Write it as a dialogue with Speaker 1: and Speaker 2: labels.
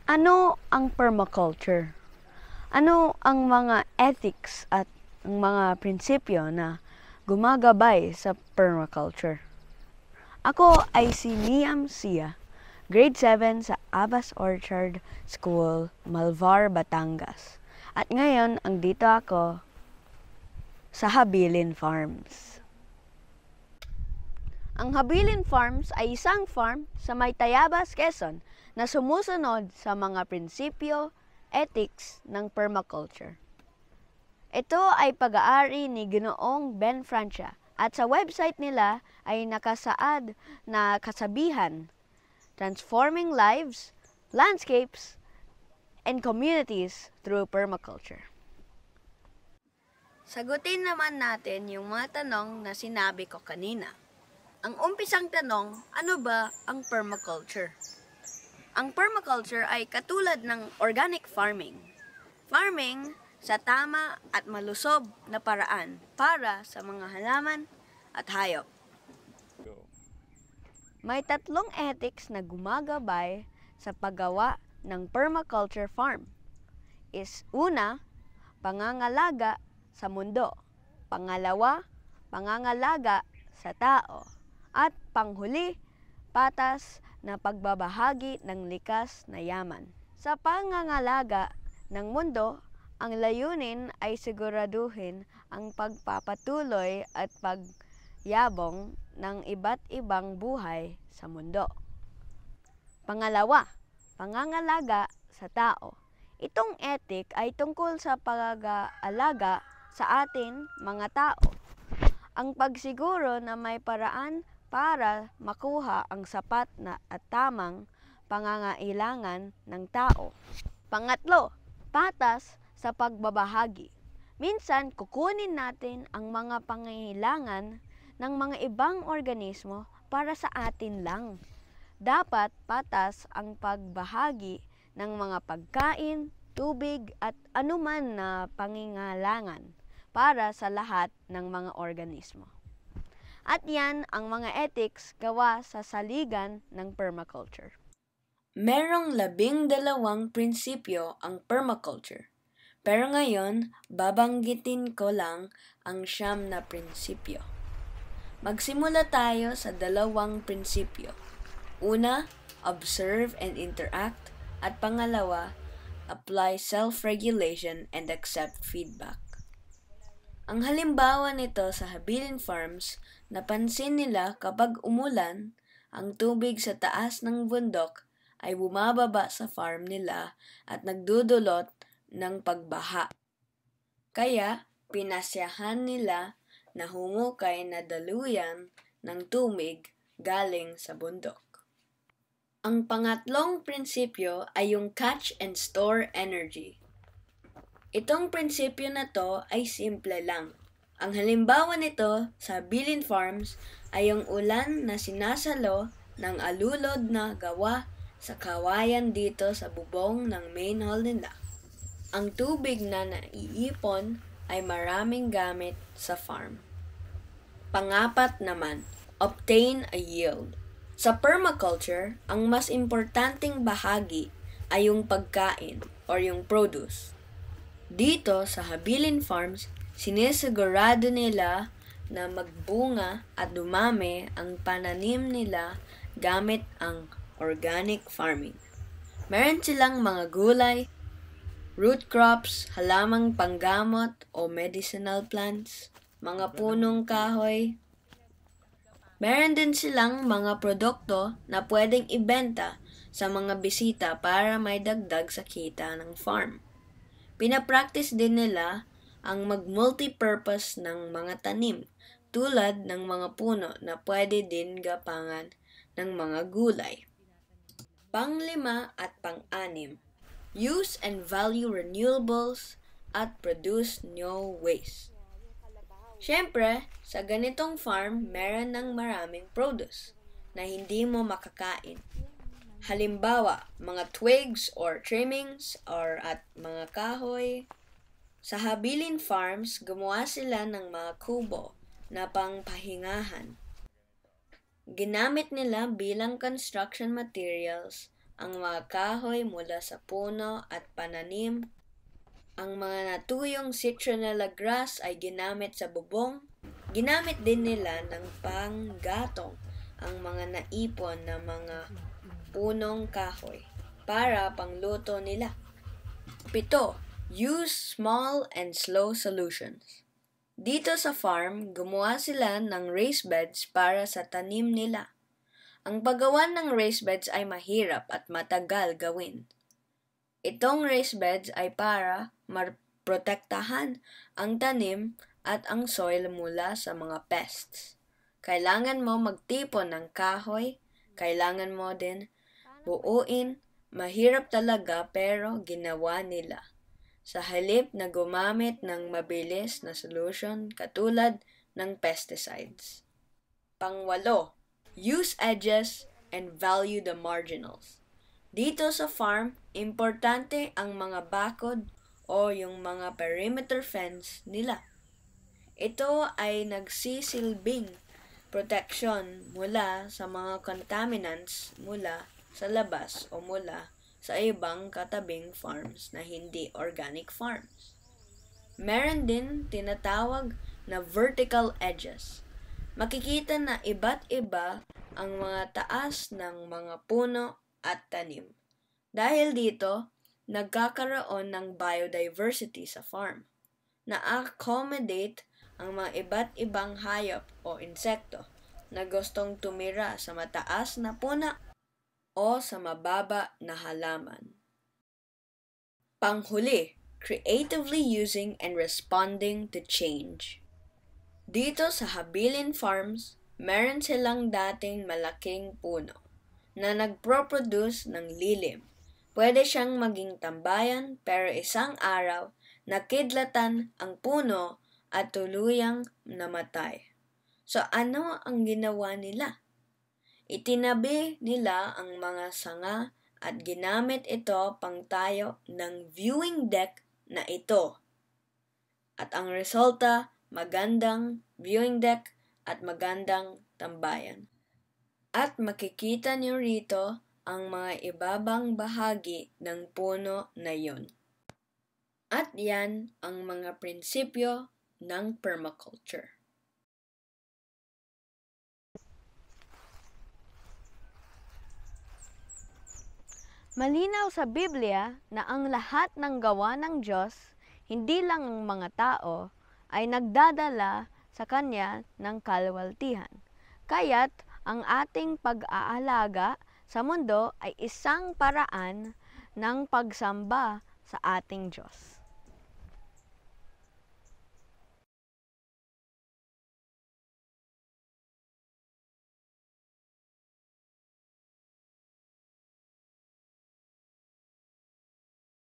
Speaker 1: Ano ang permaculture? Ano ang mga ethics at ang mga prinsipyo na gumagabay sa permaculture? Ako ay si Niam Sia, grade 7 sa Abbas Orchard School, Malvar, Batangas. At ngayon, andito ako sa Habilin Farms. Ang Habilin Farms ay isang farm sa may Tayabas, Quezon na sumusunod sa mga prinsipyo, ethics ng permaculture. Ito ay pag-aari ni Ginoong Ben Francia at sa website nila ay nakasaad na kasabihan, transforming lives, landscapes, and communities through permaculture. Sagutin naman natin yung mga tanong na sinabi ko kanina. Ang umpisang tanong, ano ba ang permaculture? Ang permaculture ay katulad ng organic farming. Farming sa tama at malusob na paraan para sa mga halaman at hayop. May tatlong ethics na gumagabay sa paggawa ng permaculture farm. Una, pangangalaga sa mundo. Pangalawa, pangangalaga sa tao. At panghuli, patas na pagbabahagi ng likas na yaman. Sa pangangalaga ng mundo, ang layunin ay siguraduhin ang pagpapatuloy at pagyabong ng iba't ibang buhay sa mundo. Pangalawa, pangangalaga sa tao. Itong ethic ay tungkol sa pag-aalaga sa atin mga tao. Ang pagsiguro na may paraan para makuha ang sapat na at tamang pangangailangan ng tao. Pangatlo, patas sa pagbabahagi. Minsan, kukunin natin ang mga pangangailangan ng mga ibang organismo para sa atin lang. Dapat patas ang pagbahagi ng mga pagkain, tubig at anuman na pangangailangan para sa lahat ng mga organismo. At yan ang mga ethics gawa sa saligan ng permaculture. Merong 12 prinsipyo ang permaculture. Pero ngayon, babanggitin ko lang ang 9 na prinsipyo. Magsimula tayo sa 2 prinsipyo. Una, observe and interact. At pangalawa, apply self-regulation and accept feedback. Ang halimbawa nito sa Habilin Farms, napansin nila kapag umulan, ang tubig sa taas ng bundok ay bumababa sa farm nila at nagdudulot ng pagbaha. Kaya, pinasyahan nila na humukay na daluyan ng tubig galing sa bundok. Ang pangatlong prinsipyo ay yung catch and store energy. Itong prinsipyo na to ay simple lang. Ang halimbawa nito sa Habilin Farms ay yung ulan na sinasalo ng alulod na gawa sa kawayan dito sa bubong ng main hall nila. Ang tubig na naiipon ay maraming gamit sa farm. Pangapat naman, obtain a yield. Sa permaculture, ang mas importanteng bahagi ay yung pagkain or yung produce. Dito sa Habilin Farms, sinisigurado nila na magbunga at dumami ang pananim nila gamit ang organic farming. Meron silang mga gulay, root crops, halamang panggamot o medicinal plants, mga punong kahoy. Meron din silang mga produkto na pwedeng ibenta sa mga bisita para may dagdag sa kita ng farm. Pinapractice din nila ang mag-multipurpose ng mga tanim tulad ng mga puno na pwede din gapangan ng mga gulay. Pang-5 at pang-6, use and value renewables at produce no waste. Siyempre, sa ganitong farm, meron ng maraming produce na hindi mo makakain. Halimbawa, mga twigs or trimmings or at mga kahoy. Sa Habilin Farms, gumawa sila ng mga kubo na pangpahingahan. Ginamit nila bilang construction materials ang mga kahoy mula sa puno at pananim. Ang mga natuyong citronella grass ay ginamit sa bubong. Ginamit din nila ng panggatong ang mga naipon na mga punong kahoy para pangluto nila. 7. Use small and slow solutions. Dito sa farm, gumawa sila ng raised beds para sa tanim nila. Ang paggawa ng raised beds ay mahirap at matagal gawin. Itong raised beds ay para maprotektahan ang tanim at ang soil mula sa mga pests. Kailangan mo magtipon ng kahoy, kailangan mo din buuin. Mahirap talaga pero ginawa nila. Sa halip na gumamit ng mabilis na solution katulad ng pesticides. 8. Use edges and value the marginals. Dito sa farm, importante ang mga bakod o yung mga perimeter fence nila. Ito ay nagsisilbing protection mula sa mga contaminants mula sa labas o mula sa ibang katabing farms na hindi organic farms. Meron din tinatawag na vertical edges. Makikita na iba't iba ang mga taas ng mga puno at tanim. Dahil dito, nagkakaroon ng biodiversity sa farm. Na-accommodate ang mga iba't ibang hayop o insekto na gustong tumira sa mataas na puna o sa mababa na halaman. Panghuli, creatively using and responding to change. Dito sa Habilin Farms, meron silang dating malaking puno na nagproproduce ng lilim. Pwede siyang maging tambayan pero isang araw nakidlatan ang puno at tuluyang namatay. So ano ang ginawa nila? Itinabi nila ang mga sanga at ginamit ito pangtayo ng viewing deck na ito. At ang resulta, magandang viewing deck at magandang tambayan. At makikita niyo rito ang mga ibabang bahagi ng puno na yun. At yan ang mga prinsipyo ng permaculture.
Speaker 2: Malinaw sa Biblia na ang lahat ng gawa ng Diyos, hindi lang ang mga tao, ay nagdadala sa Kanya ng kaluwalhatihan. Kaya't ang ating pag-aalaga sa mundo ay isang paraan ng pagsamba sa ating Diyos.